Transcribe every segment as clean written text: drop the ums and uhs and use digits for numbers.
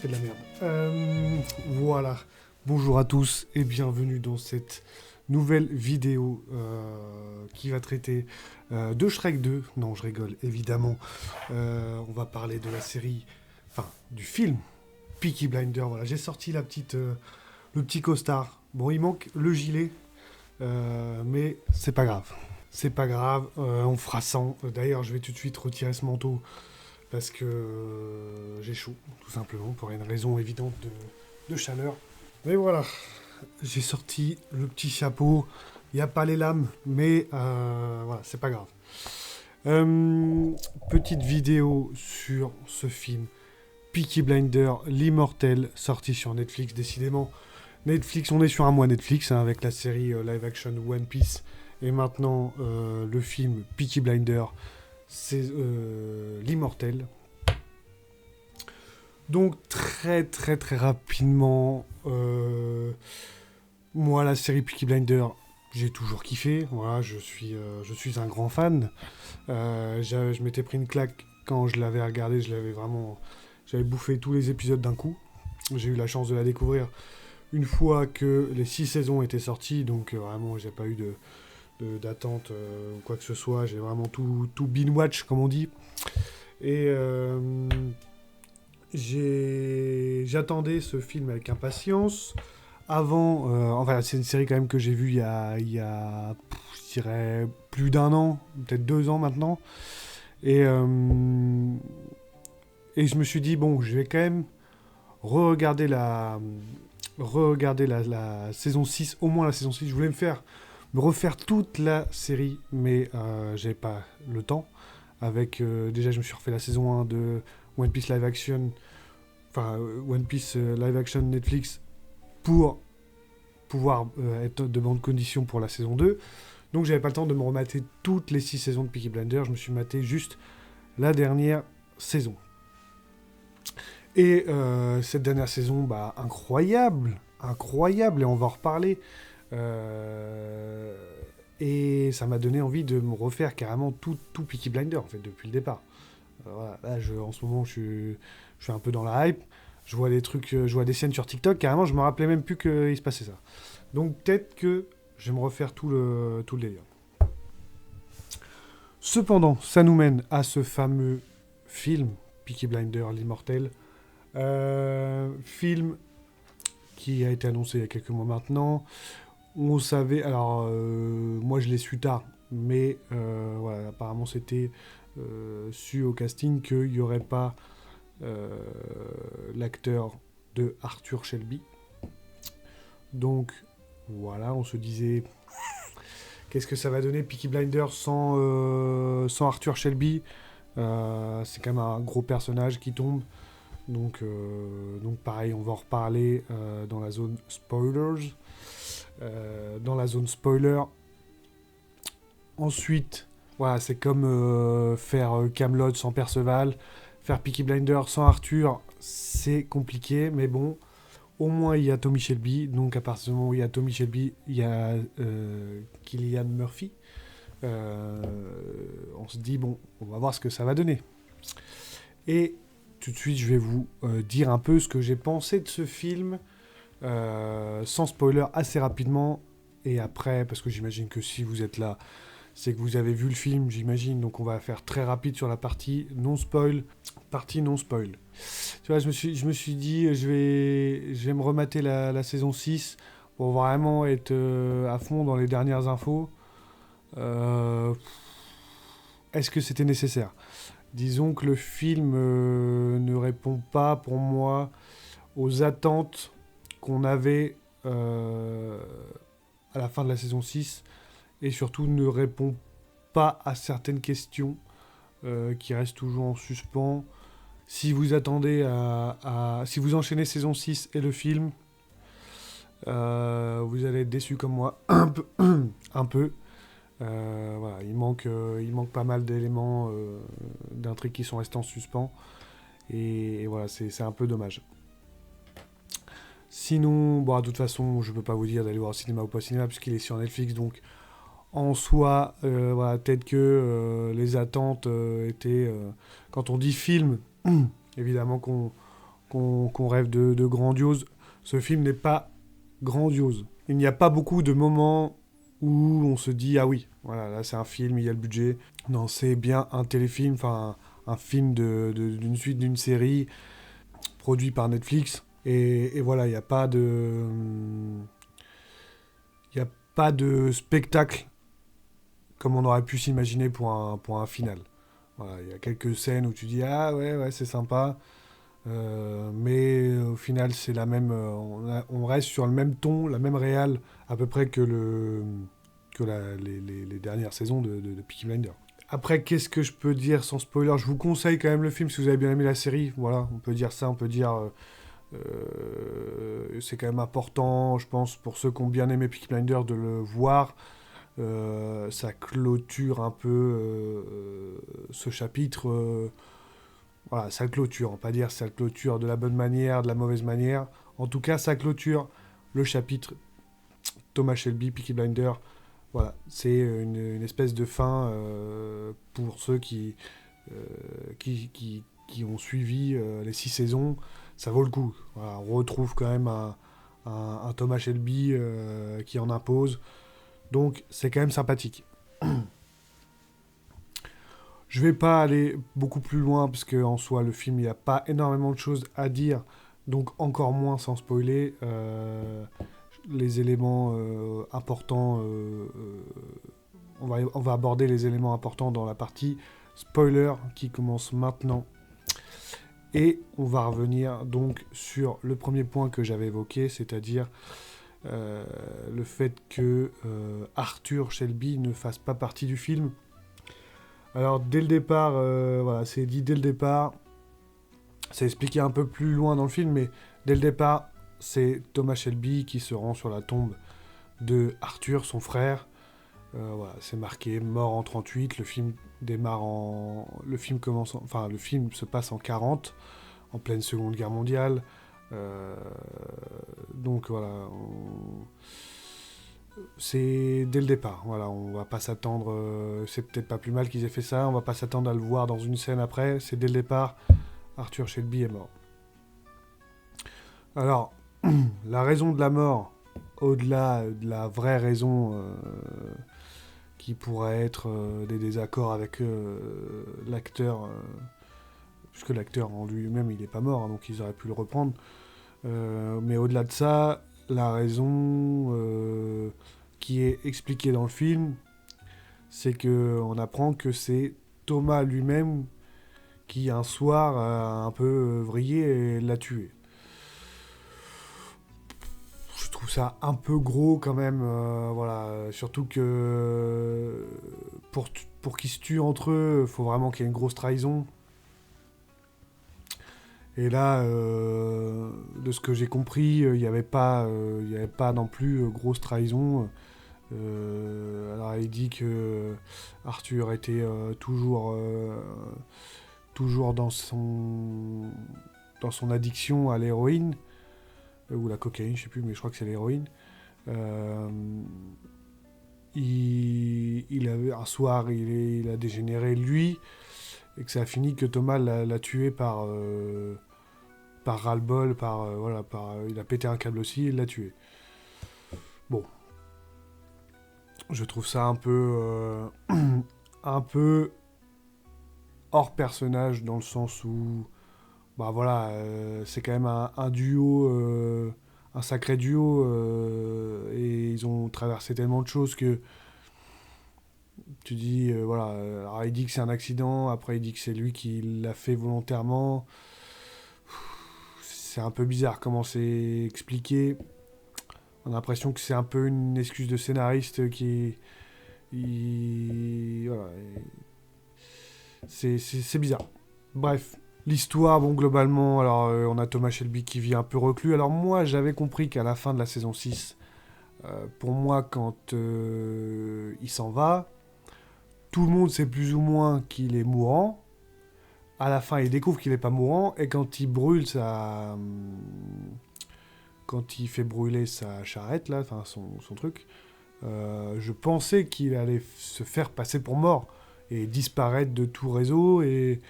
fait de la merde. Voilà. Bonjour à tous et bienvenue dans cette nouvelle vidéo qui va traiter de Shrek 2. Non, je rigole, évidemment. On va parler de la série, enfin, du film Peaky Blinders. Voilà, j'ai sorti le petit costard. Bon, il manque le gilet, mais c'est pas grave. C'est pas grave, on fera sans. D'ailleurs, je vais tout de suite retirer ce manteau parce que j'ai chaud, tout simplement, pour une raison évidente de chaleur. Mais voilà, j'ai sorti le petit chapeau. Il n'y a pas les lames, mais voilà, c'est pas grave. Petite vidéo sur ce film Peaky Blinders, l'immortel, sorti sur Netflix, décidément. Netflix, on est sur un mois Netflix, hein, avec la série live action One Piece, et maintenant le film Peaky Blinders, c'est l'immortel. Donc très rapidement, moi la série Peaky Blinders, j'ai toujours kiffé. Voilà, je suis un grand fan. Je m'étais pris une claque quand je l'avais regardé. J'avais bouffé tous les épisodes d'un coup. J'ai eu la chance de la découvrir une fois que les 6 saisons étaient sorties. Donc vraiment, j'ai pas eu d'attente ou quoi que ce soit. J'ai vraiment tout binge-watch, comme on dit. Et j'attendais ce film avec impatience. Avant, enfin, c'est une série quand même que j'ai vue il y a je dirais, plus d'1 an, peut-être 2 ans maintenant. Et je me suis dit, bon, je vais quand même re-regarder la saison 6, au moins la saison 6. Je voulais me refaire toute la série, mais j'avais pas le temps. Déjà, je me suis refait la saison 1 de One Piece Live Action, enfin One Piece Live Action Netflix, pour pouvoir être de bonnes conditions pour la saison 2. Donc j'avais pas le temps de me remater toutes les 6 saisons de Peaky Blinders, je me suis maté juste la dernière saison. Et cette dernière saison, bah, incroyable, et on va en reparler. Et ça m'a donné envie de me refaire carrément tout Peaky Blinders, en fait, depuis le départ. Voilà, là, en ce moment, je suis un peu dans la hype. Je vois des trucs, je vois des scènes sur TikTok, carrément, je me rappelais même plus qu'il se passait ça. Donc peut-être que je vais me refaire tout le délire. Cependant, ça nous mène à ce fameux film, Peaky Blinders, l'immortel. Film qui a été annoncé il y a quelques mois maintenant. On savait, alors moi je l'ai su tard, mais voilà, apparemment c'était su au casting qu'il n'y aurait pas l'acteur de Arthur Shelby. Donc voilà, on se disait, qu'est-ce que ça va donner Peaky Blinders sans Arthur Shelby. C'est quand même un gros personnage qui tombe. Donc pareil, on va en reparler dans la zone spoilers. Dans la zone spoiler. Ensuite, voilà, c'est comme faire Camelot sans Perceval, faire Peaky Blinders sans Arthur, c'est compliqué, mais bon, au moins il y a Tommy Shelby, donc à partir du moment où il y a Tommy Shelby, il y a Cillian Murphy. On se dit, bon, on va voir ce que ça va donner. Et tout de suite, je vais vous dire un peu ce que j'ai pensé de ce film, sans spoiler, assez rapidement. Et après, parce que j'imagine que si vous êtes là, c'est que vous avez vu le film, j'imagine. Donc on va faire très rapide sur la partie non spoil. Tu vois, je me suis dit, je vais me remater la saison 6 pour vraiment être à fond dans les dernières infos. Est-ce que c'était nécessaire ? Disons que le film ne répond pas, pour moi, aux attentes qu'on avait à la fin de la saison 6, et surtout ne répond pas à certaines questions qui restent toujours en suspens. Si vous attendez si vous enchaînez saison 6 et le film, vous allez être déçu comme moi, un peu. Voilà, il manque pas mal d'éléments d'intrigue qui sont restés en suspens. Et voilà, c'est un peu dommage. Sinon, bon, de toute façon, je peux pas vous dire d'aller voir au cinéma ou pas au cinéma, puisqu'il est sur Netflix, donc en soi, voilà, peut-être que les attentes étaient... quand on dit film, évidemment qu'on qu'on rêve de grandiose. Ce film n'est pas grandiose. Il n'y a pas beaucoup de moments où on se dit ah oui, voilà, là c'est un film, il y a le budget. Non, c'est bien un téléfilm, enfin un film d'une suite d'une série produit par Netflix. Et voilà, il n'y a pas de... Il n'y a pas de spectacle comme on aurait pu s'imaginer pour un final. Voilà, il y a quelques scènes où tu dis ah ouais c'est sympa, mais au final c'est la même, on reste sur le même ton, la même réal à peu près que les dernières saisons de Peaky Blinders. Après, qu'est-ce que je peux dire sans spoiler? Je vous conseille quand même le film si vous avez bien aimé la série. Voilà, on peut dire ça, on peut dire c'est quand même important, je pense, pour ceux qui ont bien aimé Peaky Blinders de le voir. Ça clôture un peu ce chapitre. Voilà, ça clôture. On va pas dire ça clôture de la bonne manière, de la mauvaise manière. En tout cas, ça clôture le chapitre Thomas Shelby, Peaky Blinders. Voilà, c'est une espèce de fin pour ceux qui ont suivi les 6 saisons. Ça vaut le coup. Voilà, on retrouve quand même un Thomas Shelby qui en impose. Donc, c'est quand même sympathique. Je vais pas aller beaucoup plus loin, parce qu'en soi, le film, il n'y a pas énormément de choses à dire. Donc, encore moins sans spoiler. Les éléments importants... on va aborder les éléments importants dans la partie spoiler qui commence maintenant. Et on va revenir donc sur le premier point que j'avais évoqué, c'est-à-dire le fait que Arthur Shelby ne fasse pas partie du film. Alors dès le départ, voilà, c'est dit dès le départ, c'est expliqué un peu plus loin dans le film, mais dès le départ, c'est Thomas Shelby qui se rend sur la tombe de Arthur, son frère. Voilà, c'est marqué mort en 38. Le film le film commence, enfin le film se passe en 40, en pleine Seconde Guerre mondiale. Donc voilà, c'est dès le départ. Voilà, on va pas s'attendre. C'est peut-être pas plus mal qu'ils aient fait ça. On va pas s'attendre à le voir dans une scène après. C'est dès le départ. Arthur Shelby est mort. Alors, la raison de la mort, au-delà de la vraie raison qui pourrait être des désaccords avec l'acteur, puisque l'acteur en lui-même il n'est pas mort, hein, donc ils auraient pu le reprendre. Mais au-delà de ça, la raison qui est expliquée dans le film, c'est qu'on apprend que c'est Thomas lui-même qui un soir a un peu vrillé et l'a tué. Je trouve ça un peu gros quand même, voilà. Surtout que pour qu'ils se tuent entre eux, il faut vraiment qu'il y ait une grosse trahison. Et là, de ce que j'ai compris, il n'y avait pas non plus grosse trahison. Alors il dit que Arthur était toujours dans son addiction à l'héroïne, ou la cocaïne, je sais plus, mais je crois que c'est l'héroïne. Il avait, un soir, il a dégénéré lui, et que ça a fini que Thomas l'a tué par ras-le-bol, il a pété un câble aussi, il l'a tué. Bon. Je trouve ça un peu hors personnage, dans le sens où bah voilà, c'est quand même un duo, un sacré duo, et ils ont traversé tellement de choses que tu dis, voilà, alors il dit que c'est un accident, après il dit que c'est lui qui l'a fait volontairement. C'est un peu bizarre comment c'est expliqué. On a l'impression que c'est un peu une excuse de scénariste qui... voilà, c'est bizarre. Bref, l'histoire, bon, globalement, alors on a Thomas Shelby qui vit un peu reclus. Alors moi, j'avais compris qu'à la fin de la saison 6, pour moi, quand il s'en va, tout le monde sait plus ou moins qu'il est mourant. À la fin, il découvre qu'il n'est pas mourant, et quand il brûle quand il fait brûler sa charrette, là, enfin son truc, je pensais qu'il allait se faire passer pour mort et disparaître de tout réseau, et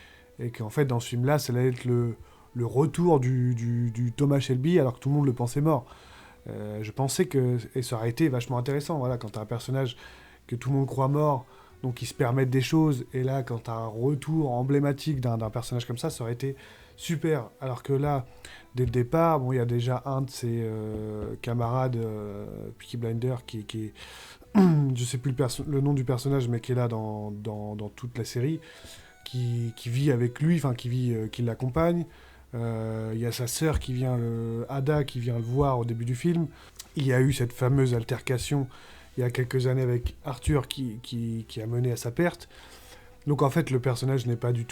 qu'en fait, dans ce film-là, ça allait être le le retour du Thomas Shelby alors que tout le monde le pensait mort. Je pensais que et ça aurait été vachement intéressant, voilà, quand t'as un personnage que tout le monde croit mort, donc ils se permettent des choses, et là, quand t'as un retour emblématique d'un personnage comme ça aurait été super. Alors que là, dès le départ, bon, il y a déjà un de ses camarades Peaky Blinder qui est, je sais plus le nom du personnage, mais qui est là dans toute la série, qui vit avec lui, enfin qui l'accompagne. Il y a sa sœur Ada, qui vient le voir au début du film. Il y a eu cette fameuse altercation il y a quelques années avec Arthur qui a mené à sa perte. Donc en fait, le personnage ne s'est pas du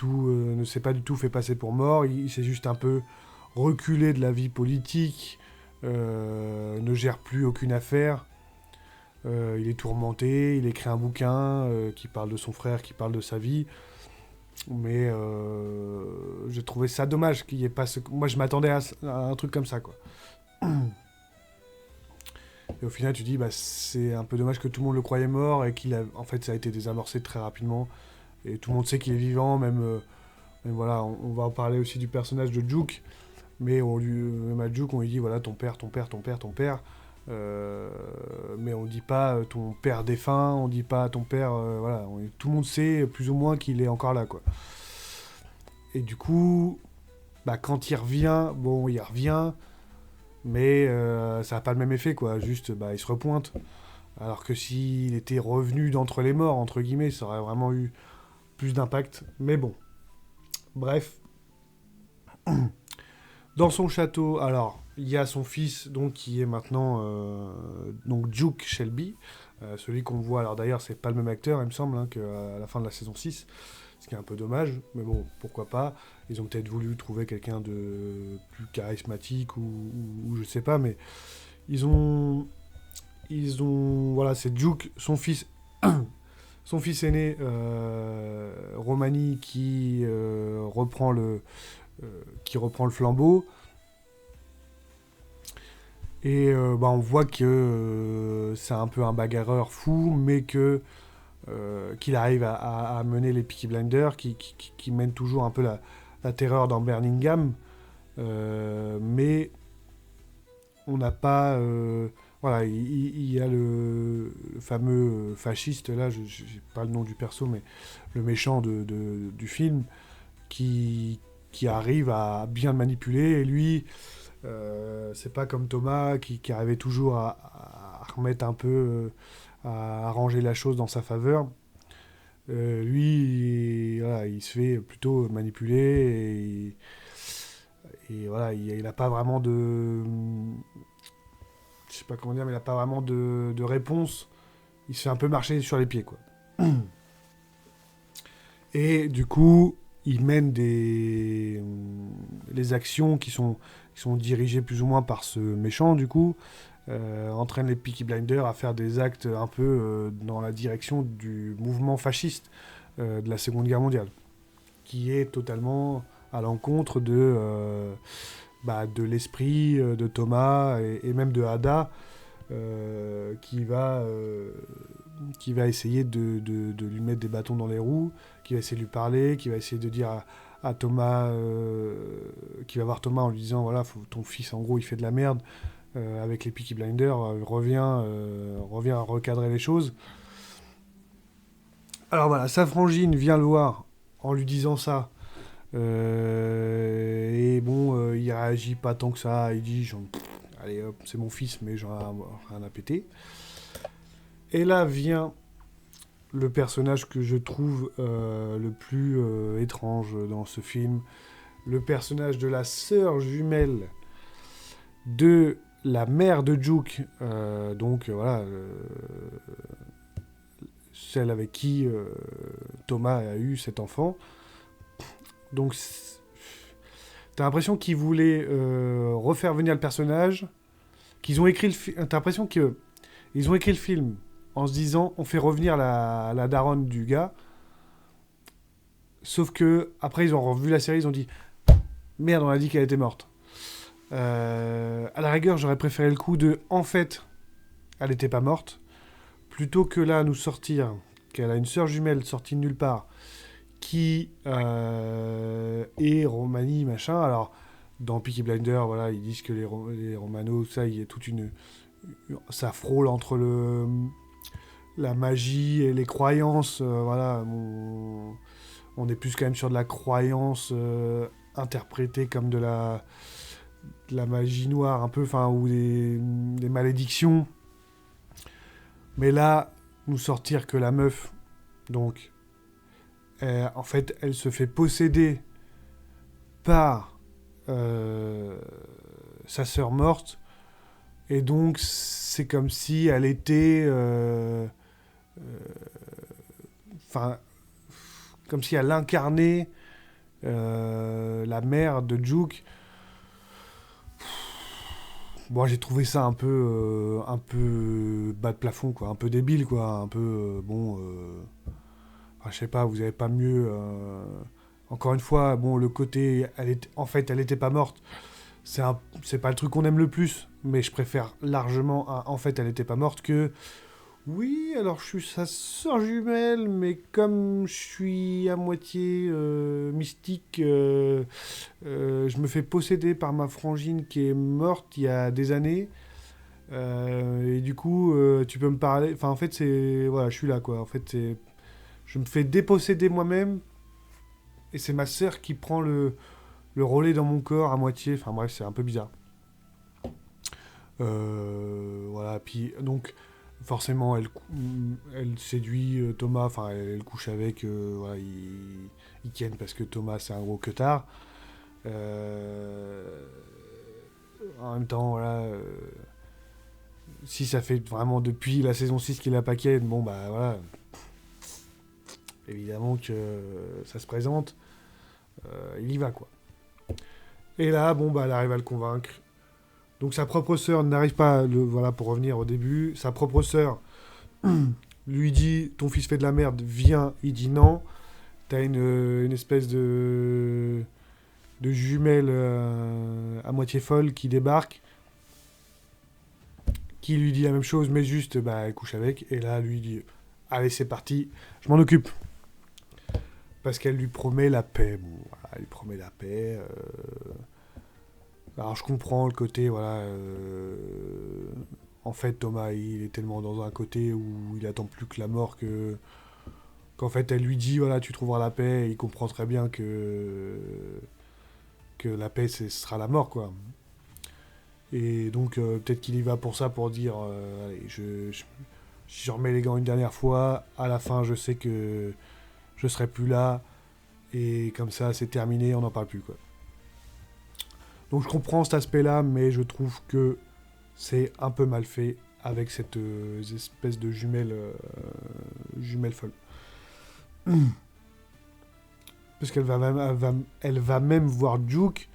tout fait passer pour mort. Il s'est juste un peu reculé de la vie politique, ne gère plus aucune affaire. Il est tourmenté, il écrit un bouquin qui parle de son frère, qui parle de sa vie. Mais j'ai trouvé ça dommage qu'il y ait pas ce... Moi, je m'attendais à un truc comme ça, quoi. Et au final, tu dis, bah, c'est un peu dommage que tout le monde le croyait mort et en fait, ça a été désamorcé très rapidement. Et tout le monde sait qu'il est vivant, même voilà, on va en parler aussi du personnage de Juke, mais même à Juke, on lui dit, voilà, ton père. Mais on dit pas ton père défunt, on dit pas ton père, voilà, tout le monde sait plus ou moins qu'il est encore là, quoi. Et du coup, bah, quand il revient, bon, il revient, mais ça n'a pas le même effet, quoi. Juste, bah, il se repointe. Alors que s'il était revenu d'entre les morts, entre guillemets, ça aurait vraiment eu plus d'impact. Mais bon, bref. Dans son château, alors, il y a son fils, donc, qui est maintenant donc Duke Shelby, celui qu'on voit. Alors d'ailleurs, c'est pas le même acteur, il me semble, hein, qu'à la fin de la saison 6, ce qui est un peu dommage, mais bon, pourquoi pas. Ils ont peut-être voulu trouver quelqu'un de plus charismatique ou je sais pas, mais ils ont voilà, c'est Duke, son fils, son fils aîné, Romani, qui reprend le flambeau. Et bah, on voit que c'est un peu un bagarreur fou, mais qu'il arrive à mener les Peaky Blinders, qui mène toujours un peu la terreur dans Birmingham. Mais on n'a pas... voilà, il y a le fameux fasciste, là, je n'ai pas le nom du perso, mais le méchant du film, qui arrive à bien le manipuler, et lui... c'est pas comme Thomas qui arrivait toujours à remettre un peu, à arranger la chose dans sa faveur. Lui, voilà, il se fait plutôt manipuler et voilà, il a pas vraiment de... Je sais pas comment dire, mais il a pas vraiment de réponse. Il se fait un peu marcher sur les pieds, quoi. Et du coup, il mène les actions qui sont dirigées plus ou moins par ce méchant, du coup, entraîne les Peaky Blinders à faire des actes un peu dans la direction du mouvement fasciste de la Seconde Guerre mondiale, qui est totalement à l'encontre de l'esprit de Thomas et même de Ada, qui va essayer de lui mettre des bâtons dans les roues, qui va essayer de lui parler, qui va essayer de dire à Thomas, qui va voir Thomas en lui disant, voilà, ton fils, en gros, il fait de la merde avec les Peaky Blinders, reviens à recadrer les choses. Alors voilà, sa frangine vient le voir en lui disant ça, et bon, il réagit pas tant que ça, il dit, allez hop, c'est mon fils, mais j'en ai rien à péter. Et là vient le personnage que je trouve le plus étrange dans ce film, le personnage de la sœur jumelle de la mère de Duke, donc voilà, celle avec qui Thomas a eu cet enfant. Donc t'as l'impression qu'ils voulaient refaire venir le personnage, qu'ils ont écrit t'as l'impression qu'ils ont écrit le film en se disant, on fait revenir la daronne du gars. Sauf que après ils ont revu la série, ils ont dit, merde, on a dit qu'elle était morte. À la rigueur, j'aurais préféré le coup de, en fait, elle n'était pas morte, plutôt que là nous sortir qu'elle a une sœur jumelle sortie de nulle part, qui est Romani, machin. Alors, dans Peaky Blinders, voilà, ils disent que les Romano, ça, il y a ça frôle entre la magie et les croyances. Voilà, on est plus quand même sur de la croyance interprétée comme de la magie noire, un peu, enfin, ou des malédictions. Mais là, nous sortir que la meuf, donc, en fait, elle se fait posséder par sa sœur morte, et donc c'est comme si elle était, enfin, comme si elle incarnait la mère de Juke. Bon, j'ai trouvé ça un peu bas de plafond, quoi, un peu débile, quoi, un peu enfin, je sais pas, vous avez pas mieux. Encore une fois, bon, le côté, en fait, elle était pas morte. C'est pas le truc qu'on aime le plus, mais je préfère largement en fait, elle était pas morte que. Oui, alors je suis sa sœur jumelle, mais comme je suis à moitié mystique, je me fais posséder par ma frangine qui est morte il y a des années. Et du coup, tu peux me parler. Enfin, en fait, c'est. Voilà, je suis là, quoi. En fait, c'est. Je me fais déposséder moi-même, et c'est ma sœur qui prend le relais dans mon corps à moitié. Enfin, bref, c'est un peu bizarre. Voilà, puis donc forcément elle séduit Thomas, enfin elle couche avec, voilà, ils tiennent parce que Thomas c'est un gros queutard. En même temps, voilà, si ça fait vraiment depuis la saison 6 qu'il a pas ken, bon bah voilà, évidemment que ça se présente, il y va quoi. Et là, bon bah elle arrive à le convaincre. Donc sa propre sœur n'arrive pas, voilà, pour revenir au début, sa propre sœur lui dit ton fils fait de la merde, viens. Il dit non. T'as une espèce de jumelle à moitié folle qui débarque, qui lui dit la même chose, mais juste bah, elle couche avec. Et là, lui dit allez, c'est parti, je m'en occupe. Parce qu'elle lui promet la paix. Bon, voilà, elle lui promet la paix. Alors je comprends le côté, voilà. En fait, Thomas, il est tellement dans un côté où il attend plus que la mort qu'en fait, elle lui dit, voilà, tu trouveras la paix. Et il comprend très bien que la paix, ce sera la mort, quoi. Et donc, peut-être qu'il y va pour ça, pour dire, allez, si je remets les gants une dernière fois, à la fin, je sais que je serai plus là. Et comme ça, c'est terminé, on n'en parle plus, quoi. Donc je comprends cet aspect-là, mais je trouve que c'est un peu mal fait avec cette espèce de jumelle folle. Parce qu'elle elle va même voir Juke,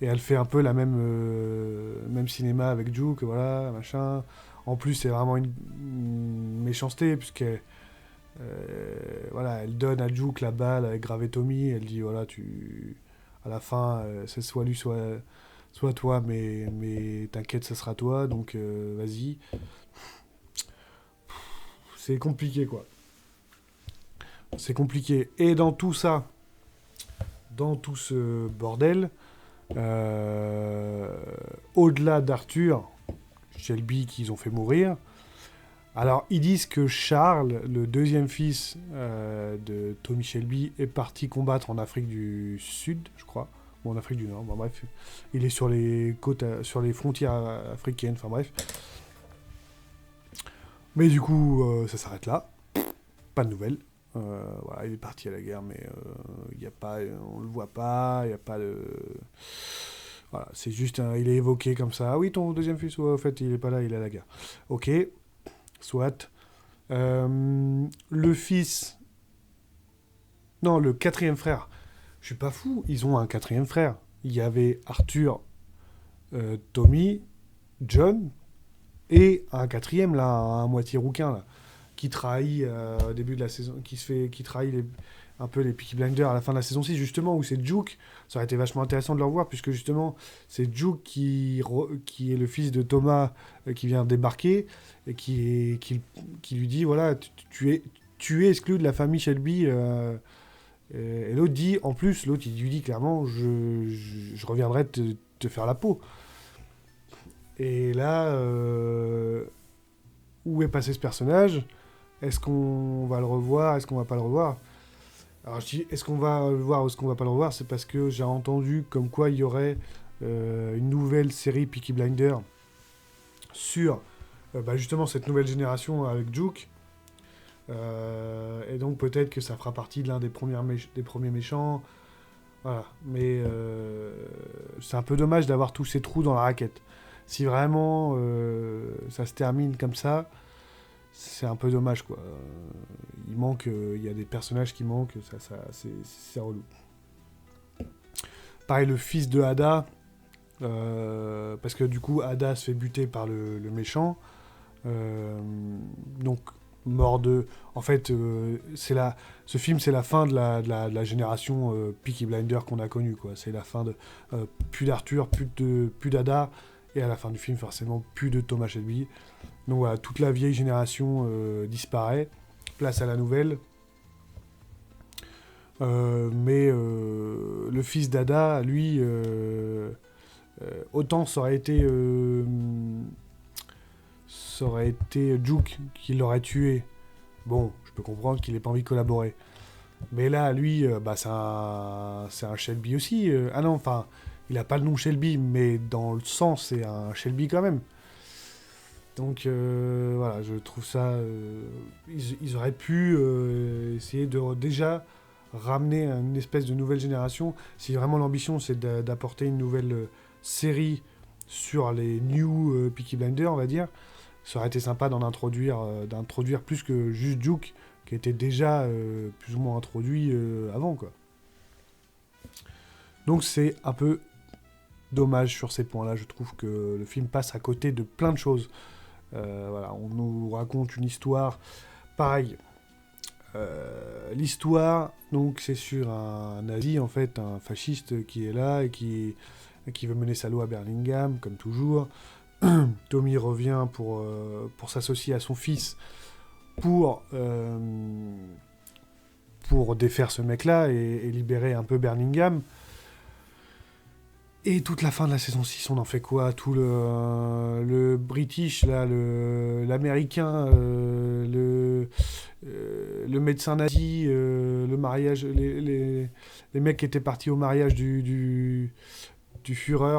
et elle fait un peu la même cinéma avec Juke, voilà, machin. En plus, c'est vraiment une méchanceté, puisque voilà, elle donne à Juke la balle avec gravé Tommy, elle dit, voilà, à la fin, c'est soit lui, soit toi, mais t'inquiète, ça sera toi, donc vas-y. C'est compliqué, quoi. C'est compliqué. Et dans tout ça, dans tout ce bordel, au-delà d'Arthur, Shelby qu'ils ont fait mourir, alors ils disent que Charles, le deuxième fils de Tommy Shelby, est parti combattre en Afrique du Sud, je crois. En Afrique du Nord, bon, bref, il est sur les côtes, sur les frontières africaines, enfin bref. Mais du coup, ça s'arrête là, pas de nouvelles. Voilà, il est parti à la guerre, mais y a pas, on le voit pas, il n'y a pas de... Voilà, c'est juste, il est évoqué comme ça. Ah oui, ton deuxième fils, ouais, en fait, il est pas là, il est à la guerre. Ok, soit. Le fils... Non, le quatrième frère. Je suis pas fou, ils ont un quatrième frère. Il y avait Arthur, Tommy, John, et un quatrième, là, un moitié rouquin, là, qui trahit au début de la saison, qui trahit un peu les Peaky Blinders à la fin de la saison 6, justement, où c'est Juke. Ça aurait été vachement intéressant de le revoir, puisque justement, c'est Juke qui est le fils de Thomas, qui vient débarquer, et qui lui dit, voilà, tu es exclu de la famille Shelby, et l'autre dit, en plus, l'autre il lui dit clairement, je reviendrai te faire la peau. Et là, où est passé ce personnage? Est-ce qu'on va le revoir? Est-ce qu'on va pas le revoir? Alors je dis, est-ce qu'on va le voir ou est-ce qu'on va pas le revoir? C'est parce que j'ai entendu comme quoi il y aurait une nouvelle série Peaky Blinders sur justement cette nouvelle génération avec Juke. Et donc peut-être que ça fera partie de l'un des premiers méchants. Voilà. Mais c'est un peu dommage d'avoir tous ces trous dans la raquette. Si vraiment ça se termine comme ça, c'est un peu dommage, quoi. Il manque, il y a des personnages qui manquent, c'est relou. Pareil, le fils de Ada, parce que du coup, Ada se fait buter par le méchant. Donc, mort de... En fait, ce film, c'est la fin de la génération Peaky Blinders qu'on a connue, quoi. C'est la fin de... plus d'Arthur, plus d'Ada, et à la fin du film, forcément, plus de Thomas Shelby. Donc voilà, toute la vieille génération disparaît. Place à la nouvelle. Mais le fils d'Ada, lui, autant ça aurait été Juke qui l'aurait tué. Bon, je peux comprendre qu'il n'ait pas envie de collaborer. Mais là, lui, c'est un Shelby aussi. Ah non, enfin, il n'a pas le nom Shelby, mais dans le sens, c'est un Shelby quand même. Donc voilà, je trouve ça... ils auraient pu essayer de déjà ramener une espèce de nouvelle génération. Si vraiment l'ambition, c'est d'apporter une nouvelle série sur les new Peaky Blinders, on va dire, ça aurait été sympa d'introduire plus que juste Juke, qui était déjà plus ou moins introduit avant, quoi. Donc c'est un peu dommage sur ces points-là. Je trouve que le film passe à côté de plein de choses. Voilà, on nous raconte une histoire. Pareil, l'histoire, donc c'est sur un nazi, en fait, un fasciste qui est là et qui veut mener sa loi à Birmingham, comme toujours. Tommy revient pour s'associer à son fils pour défaire ce mec-là et libérer un peu Birmingham. Et toute la fin de la saison 6, on en fait quoi? Tout le British, là, l'américain, le médecin nazi, le mariage, les mecs qui étaient partis au mariage du Führer.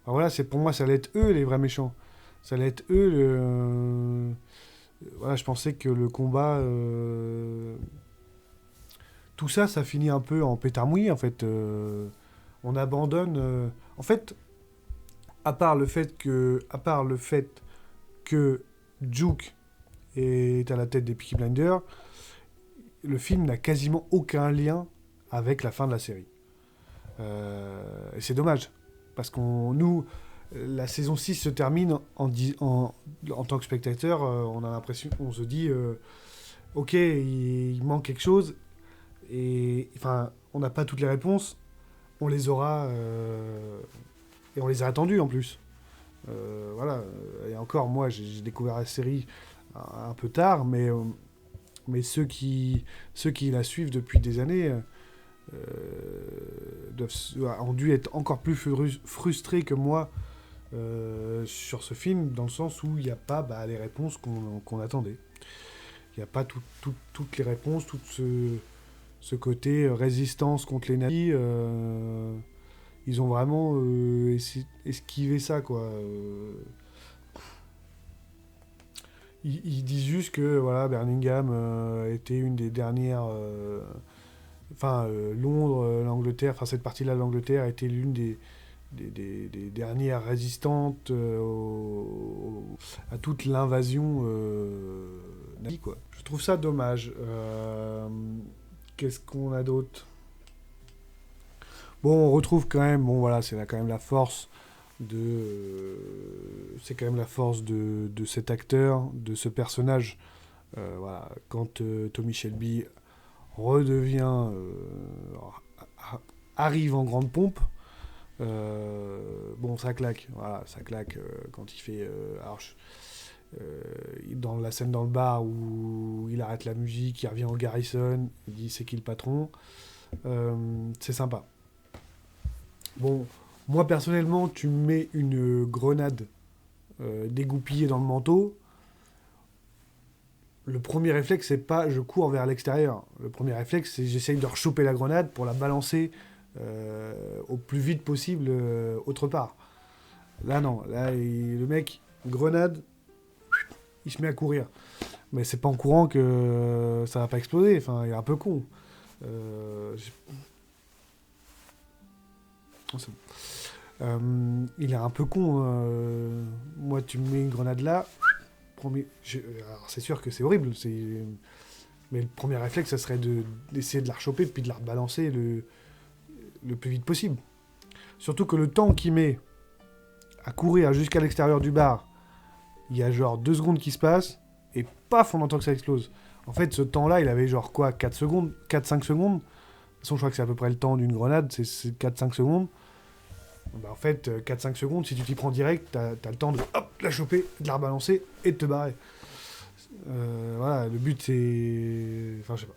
Voilà, pour moi, ça allait être eux les vrais méchants. Ça allait être eux. Voilà, je pensais que le combat. Tout ça, ça finit un peu en pétard mouillé, en fait. On abandonne. En fait, à part le fait que Juke est à la tête des Peaky Blinders, le film n'a quasiment aucun lien avec la fin de la série. Et c'est dommage. Parce la saison 6 se termine en tant que spectateur, on a l'impression, on se dit, ok, il manque quelque chose, et enfin, on n'a pas toutes les réponses, on les aura, et on les a attendues en plus. Voilà, et encore, moi, j'ai découvert la série un peu tard, mais ceux qui la suivent depuis des années ont dû être encore plus frustrés que moi sur ce film, dans le sens où il n'y a pas les réponses qu'on attendait. Il n'y a pas toutes les réponses, tout ce côté résistance contre les nazis. Ils ont vraiment esquivé ça, quoi. Ils disent juste que voilà, Birmingham était une des dernières... Londres, l'Angleterre, enfin cette partie-là de l'Angleterre était l'une des dernières résistantes à toute l'invasion nazie, quoi. Je trouve ça dommage. Qu'est-ce qu'on a d'autre? Bon, on retrouve quand même, bon voilà, c'est quand même la force c'est quand même la force de cet acteur, de ce personnage. Voilà, quand Tommy Shelby redevient, arrive en grande pompe. Bon, ça claque, voilà, ça claque quand il fait. Dans la scène dans le bar où il arrête la musique, il revient au Garrison, il dit c'est qui le patron. C'est sympa. Bon, moi personnellement, tu me mets une grenade dégoupillée dans le manteau. Le premier réflexe, c'est pas je cours vers l'extérieur. Le premier réflexe, c'est j'essaye de rechoper la grenade pour la balancer au plus vite possible autre part. Là, non. Là, le mec, grenade, il se met à courir. Mais c'est pas en courant que ça va pas exploser. Enfin, il est un peu con. J'ai- oh, c'est bon. Il est un peu con. Moi, tu me mets une grenade là. Alors, c'est sûr que c'est horrible. Mais le premier réflexe, ça serait d'essayer de la rechoper puis de la rebalancer le plus vite possible. Surtout que le temps qu'il met à courir jusqu'à l'extérieur du bar, il y a genre 2 secondes qui se passent, et paf, on entend que ça explose. En fait, ce temps-là, il avait genre quoi, 4 secondes, 4-5 secondes. De toute façon, je crois que c'est à peu près le temps d'une grenade, c'est 4-5 secondes. Bah, en fait, 4-5 secondes, si tu t'y prends direct, t'as le temps de hop, la choper, de la rebalancer et de te barrer. Voilà, le but c'est. Enfin, je sais pas.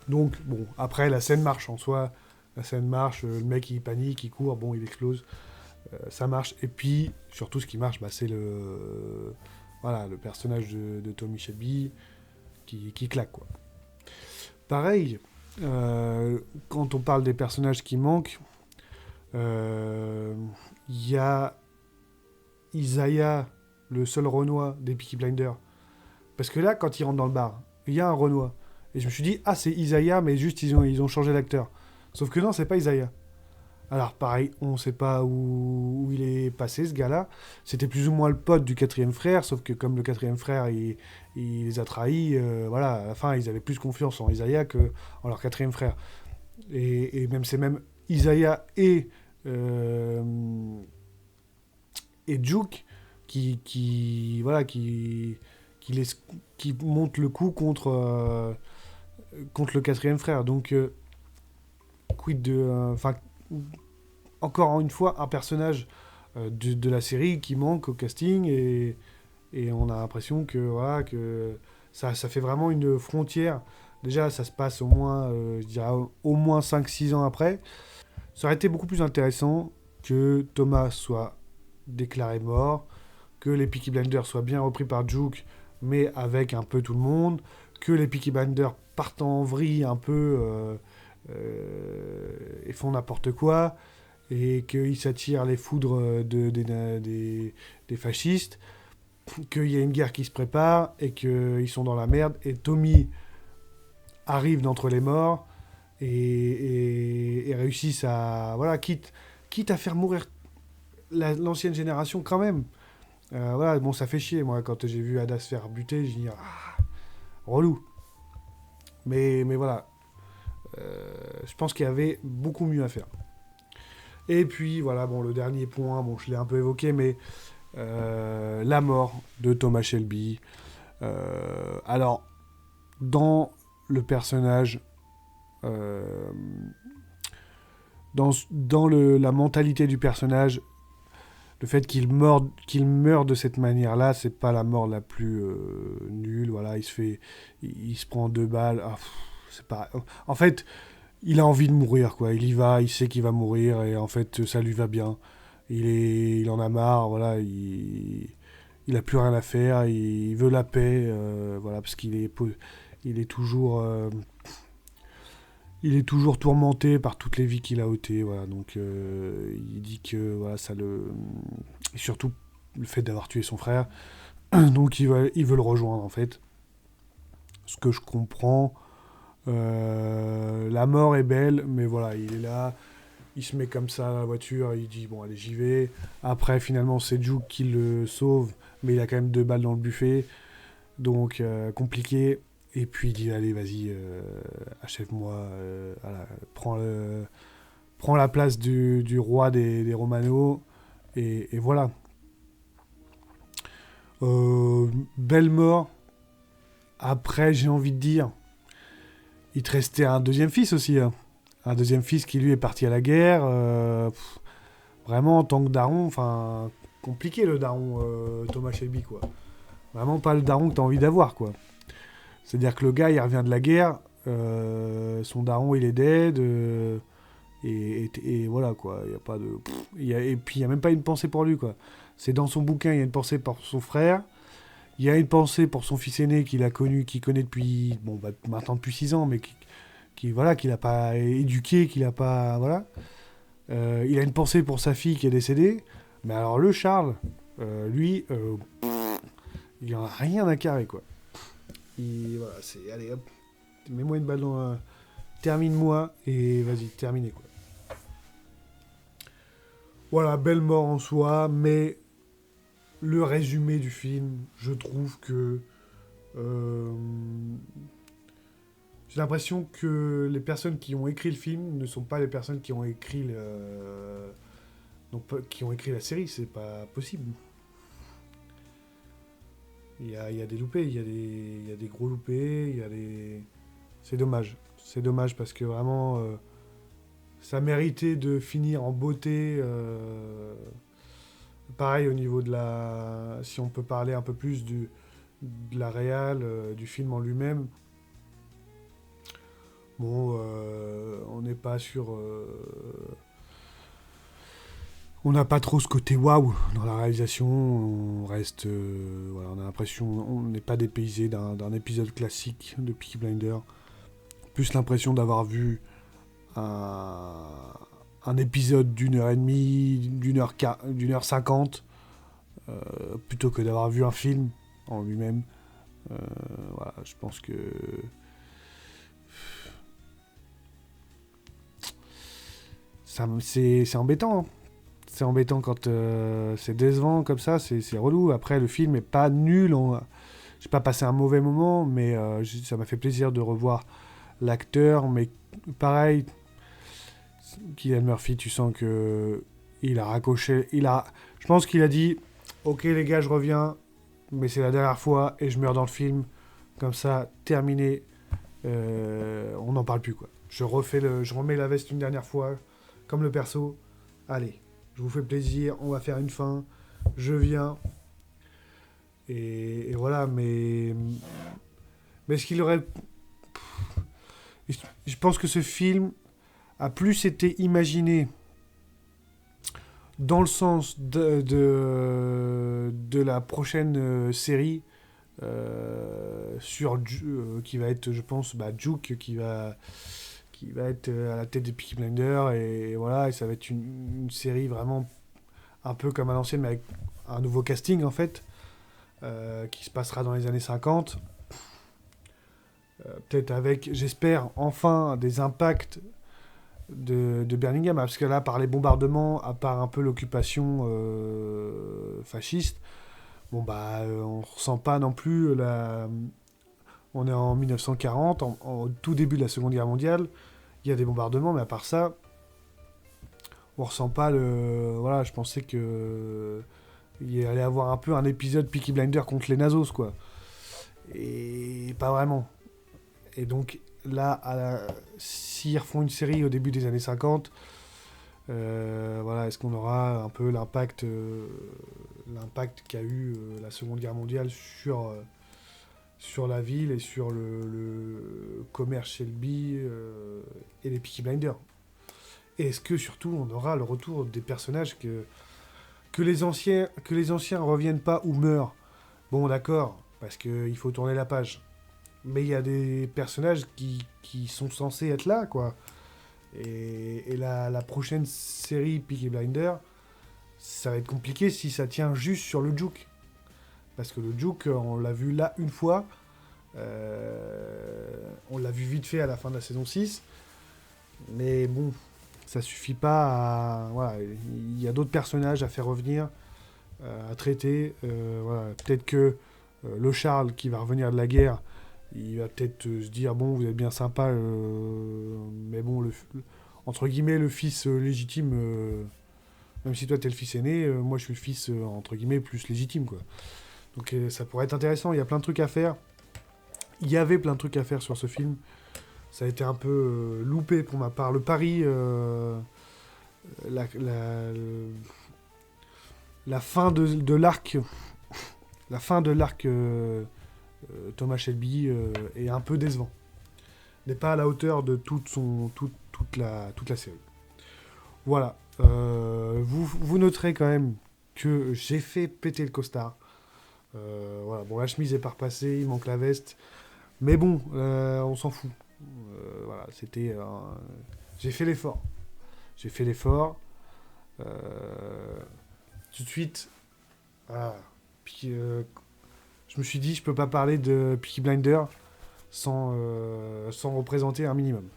Donc, bon, après, la scène marche en soi. La scène marche, le mec il panique, il court, bon, il explose. Ça marche. Et puis, surtout, ce qui marche, bah, c'est voilà, le personnage de Tommy Shelby qui claque, quoi. Pareil, quand on parle des personnages qui manquent, il y a Isaiah, le seul Renoir des Peaky Blinders. Parce que là, quand il rentre dans le bar, il y a un Renoir. Et je me suis dit, ah, c'est Isaiah, mais juste ils ont changé d'acteur. Sauf que non, c'est pas Isaiah. Alors pareil, on sait pas où il est passé ce gars-là. C'était plus ou moins le pote du quatrième frère, sauf que comme le quatrième frère il les a trahis, voilà, à la fin ils avaient plus confiance en Isaiah que en leur quatrième frère. Et même c'est même Isaiah et Juke voilà qui monte le coup contre le quatrième frère. Donc quid de enfin encore une fois un personnage de la série qui manque au casting et on a l'impression que voilà que ça fait vraiment une frontière. Déjà ça se passe au moins je dirais au moins 5-6 ans après. Ça aurait été beaucoup plus intéressant que Thomas soit déclaré mort, que les Peaky Blinders soient bien repris par Juke, mais avec un peu tout le monde, que les Peaky Blinders partent en vrille un peu et font n'importe quoi, et qu'ils s'attirent les foudres des fascistes, qu'il y a une guerre qui se prépare, et qu'ils sont dans la merde, et Tommy arrive d'entre les morts, et réussissent à... Voilà, quitte à faire mourir l'ancienne génération quand même. Voilà, bon, ça fait chier, moi, quand j'ai vu Ada se faire buter, j'ai dit, ah, relou. Mais voilà, je pense qu'il y avait beaucoup mieux à faire. Et puis, voilà, bon, le dernier point, bon, je l'ai un peu évoqué, mais la mort de Thomas Shelby. Alors, dans le personnage, euh, la mentalité du personnage, le fait qu'il meurt de cette manière-là, c'est pas la mort la plus nulle. Voilà, il se prend 2 balles. Ah, c'est pas. En fait, il a envie de mourir, quoi. Il y va, il sait qu'il va mourir et en fait, ça lui va bien. Il en a marre. Voilà, il a plus rien à faire. Il veut la paix. Voilà, parce il est toujours. Il est toujours tourmenté par toutes les vies qu'il a ôtées, voilà. Donc il dit que voilà, ça le et surtout le fait d'avoir tué son frère. Donc il veut le rejoindre en fait. Ce que je comprends. La mort est belle, mais voilà, il est là, il se met comme ça dans la voiture, il dit bon allez j'y vais. Après finalement c'est Juke qui le sauve, mais il a quand même 2 balles dans le buffet, donc compliqué. Et puis il dit allez vas-y achève-moi, voilà, prends la place du roi des Romano et voilà. Belle mort. Après j'ai envie de dire, il te restait un deuxième fils aussi, hein. Un deuxième fils qui lui est parti à la guerre. Vraiment en tant que daron, enfin compliqué le daron Thomas Shelby quoi. Vraiment pas le daron que t'as envie d'avoir quoi. C'est-à-dire que le gars, il revient de la guerre, son daron, il est dead, Et voilà, quoi. Il y a pas de... et puis, il n'y a même pas une pensée pour lui, quoi. C'est dans son bouquin, il y a une pensée pour son frère. Il y a une pensée pour son fils aîné qu'il a connu, qu'il connaît depuis... Bon, bah, maintenant depuis 6 ans, mais voilà, qu'il n'a pas éduqué, qu'il n'a pas... Voilà. Il a une pensée pour sa fille qui est décédée. Mais alors, le Charles, lui, il en a rien à carrer, quoi. Voilà, c'est... Allez, hop, mets-moi une balle dans... termine-moi, et vas-y, terminé, quoi. Voilà, belle mort en soi, mais le résumé du film, je trouve que... euh, j'ai l'impression que les personnes qui ont écrit le film ne sont pas les personnes qui ont écrit qui ont écrit la série, c'est pas possible. Il y a des loupés, il y a des gros loupés, il y a des... C'est dommage. C'est dommage parce que vraiment, ça méritait de finir en beauté. Pareil au niveau de la... Si on peut parler un peu plus de la réal, du film en lui-même. Bon, on n'est pas sur... on n'a pas trop ce côté waouh dans la réalisation. On reste... voilà, on a l'impression... On n'est pas dépaysé d'un épisode classique de Peaky Blinders. Plus l'impression d'avoir vu un épisode d'1h30, d'1h 50, plutôt que d'avoir vu un film en lui-même. Voilà, je pense que... C'est embêtant. Hein. C'est embêtant quand c'est décevant comme ça, c'est relou. Après, le film est pas nul. J'ai pas passé un mauvais moment, mais ça m'a fait plaisir de revoir l'acteur. Mais pareil, Cillian Murphy, tu sens que il a raccroché. Je pense qu'il a dit, ok les gars, je reviens, mais c'est la dernière fois et je meurs dans le film. Comme ça, terminé. On n'en parle plus, quoi. Je remets la veste une dernière fois, comme le perso. Allez, je vous fais plaisir, on va faire une fin. Je viens. Et voilà, mais est-ce qu'il aurait... Je pense que ce film a plus été imaginé dans le sens de la prochaine série qui va être, je pense, Duke, qui va être à la tête des Peaky Blinders, et voilà, et ça va être une série vraiment un peu comme à l'ancienne, mais avec un nouveau casting, en fait, qui se passera dans les années 50. Peut-être avec, j'espère, enfin des impacts de Birmingham, parce que là, par les bombardements, à part un peu l'occupation fasciste, bon on ressent pas non plus on est en 1940, au tout début de la Seconde Guerre mondiale, il y a des bombardements, mais à part ça, on ressent pas voilà, je pensais que il allait avoir un peu un épisode Peaky Blinders contre les Nazos, quoi. Et pas vraiment. Et donc là, s'ils refont une série au début des années 50, voilà, est-ce qu'on aura un peu l'impact qu'a eu la Seconde Guerre mondiale sur la ville et sur le commerce Shelby et les Peaky Blinders. Et est-ce que surtout on aura le retour des personnages que les anciens reviennent pas ou meurent. Bon, d'accord, parce qu'il faut tourner la page. Mais il y a des personnages qui sont censés être là, quoi. Et la prochaine série Peaky Blinders, ça va être compliqué si ça tient juste sur le Duke. Parce que le Duke, on l'a vu là une fois. On l'a vu vite fait à la fin de la saison 6. Mais bon, ça suffit pas à... Voilà, il y a d'autres personnages à faire revenir, à traiter. Voilà, peut-être que le Charles qui va revenir de la guerre, il va peut-être se dire, bon, vous êtes bien sympa, mais bon, entre guillemets, le fils légitime, même si toi t'es le fils aîné, moi je suis le fils, entre guillemets, plus légitime, quoi. Donc ça pourrait être intéressant, il y a plein de trucs à faire. Il y avait plein de trucs à faire sur ce film. Ça a été un peu loupé pour ma part. Le pari, la fin de l'arc, Thomas Shelby est un peu décevant. N'est pas à la hauteur de toute la série. Voilà. Vous noterez quand même que j'ai fait péter le costard. Voilà. Bon, la chemise est pas repassée, il manque la veste. Mais bon, on s'en fout. Voilà, c'était... j'ai fait l'effort. J'ai fait l'effort. Tout de suite... Voilà. Puis, je me suis dit, je peux pas parler de Peaky Blinder sans représenter un minimum.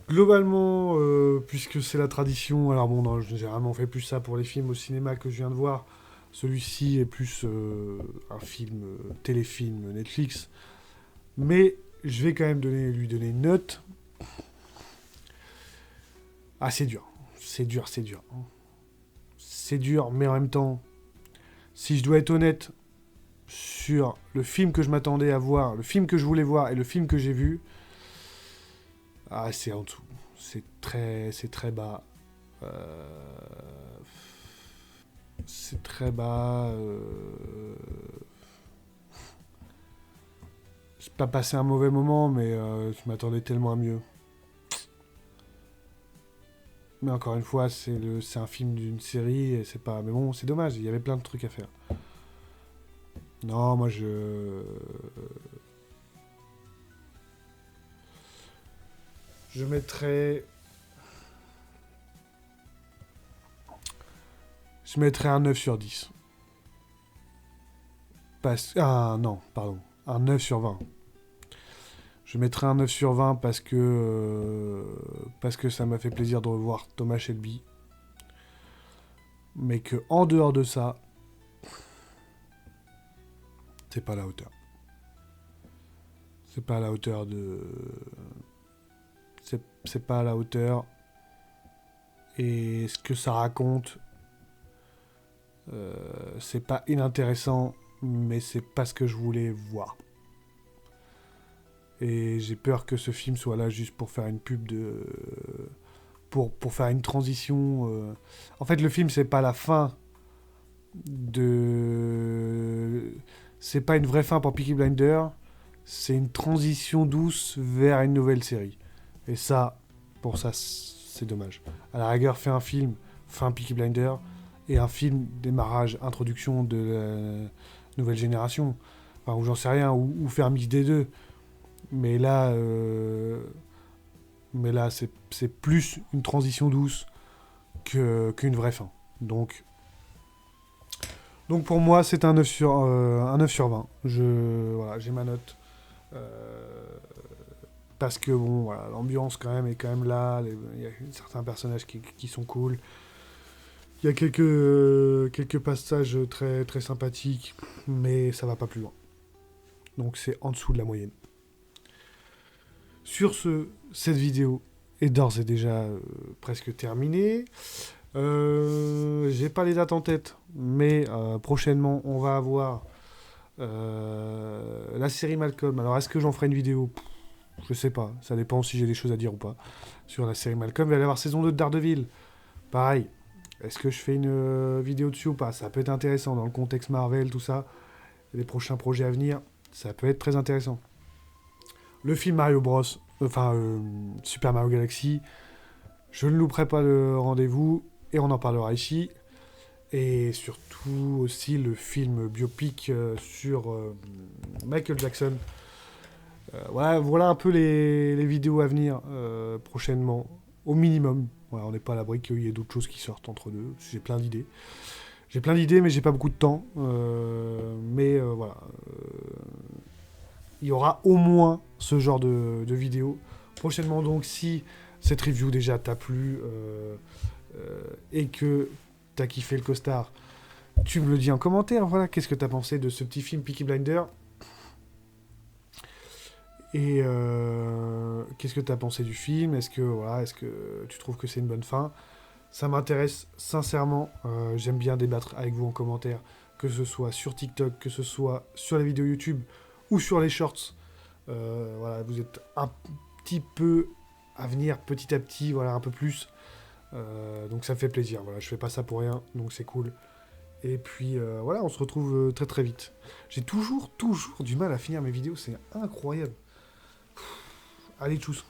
Globalement, puisque c'est la tradition, alors bon, non, j'ai généralement fait plus ça pour les films au cinéma que je viens de voir. Celui-ci est plus un film, téléfilm Netflix. Mais je vais quand même lui donner une note. Ah, c'est dur. C'est dur, c'est dur. C'est dur, mais en même temps, si je dois être honnête sur le film que je m'attendais à voir, le film que je voulais voir et le film que j'ai vu, ah, c'est en dessous. C'est très bas. C'est très bas. J'ai pas passé un mauvais moment, mais je m'attendais tellement à mieux. Mais encore une fois, c'est un film d'une série, et c'est pas... Mais bon, c'est dommage, il y avait plein de trucs à faire. Non, moi je mettrais... Je mettrais un 9 sur 10. Ah non, pardon. Un 9 sur 20. Je mettrais un 9 sur 20 parce que ça m'a fait plaisir de revoir Thomas Shelby. Mais que en dehors de ça, c'est pas à la hauteur. C'est pas à la hauteur de... C'est pas à la hauteur. Et ce que ça raconte, c'est pas inintéressant, mais c'est pas ce que je voulais voir. Et j'ai peur que ce film soit là juste pour faire une pub de... Pour faire une transition. En fait, le film, c'est pas la fin de... C'est pas une vraie fin pour Peaky Blinders, c'est une transition douce vers une nouvelle série. Et ça, pour ça, c'est dommage. À la rigueur, fait un film, fin Peaky Blinders, et un film démarrage, introduction de la nouvelle génération. Enfin, ou j'en sais rien, ou faire un mix des deux. Mais là, c'est plus une transition douce qu'une vraie fin. Donc pour moi, c'est un 9 sur 20. Voilà, j'ai ma note. Parce que bon, voilà, l'ambiance quand même est quand même là. Il y a certains personnages qui sont cool. Il y a quelques passages très, très sympathiques, mais ça va pas plus loin. Donc c'est en dessous de la moyenne. Sur ce, cette vidéo est d'ores et déjà presque terminée. J'ai pas les dates en tête, mais prochainement on va avoir la série Malcolm. Alors est-ce que j'en ferai une vidéo? Je sais pas, ça dépend si j'ai des choses à dire ou pas. Sur la série Malcolm, il va y avoir saison 2 de Daredevil. Pareil, est-ce que je fais une vidéo dessus ou pas? Ça peut être intéressant dans le contexte Marvel, tout ça. Les prochains projets à venir, ça peut être très intéressant. Le film Mario Bros, Super Mario Galaxy, je ne louperai pas le rendez-vous et on en parlera ici. Et surtout aussi le film biopic sur Michael Jackson. Voilà un peu les vidéos à venir prochainement, au minimum. Voilà, on n'est pas à l'abri qu'il y ait d'autres choses qui sortent entre deux. J'ai plein d'idées. Mais j'ai pas beaucoup de temps. Voilà. Il y aura au moins ce genre de vidéos. Prochainement donc, si cette review déjà t'a plu et que t'as kiffé le costard, tu me le dis en commentaire. Voilà, qu'est-ce que t'as pensé de ce petit film Peaky Blinders? Et qu'est-ce que tu as pensé du film? Est-ce que tu trouves que c'est une bonne fin? Ça m'intéresse sincèrement. J'aime bien débattre avec vous en commentaire, que ce soit sur TikTok, que ce soit sur les vidéos YouTube ou sur les shorts. Voilà, vous êtes un petit peu à venir petit à petit, voilà, un peu plus. Donc ça me fait plaisir. Voilà, je fais pas ça pour rien, donc c'est cool. Et puis voilà, on se retrouve très très vite. J'ai toujours du mal à finir mes vidéos, c'est incroyable. Allez, tchuss.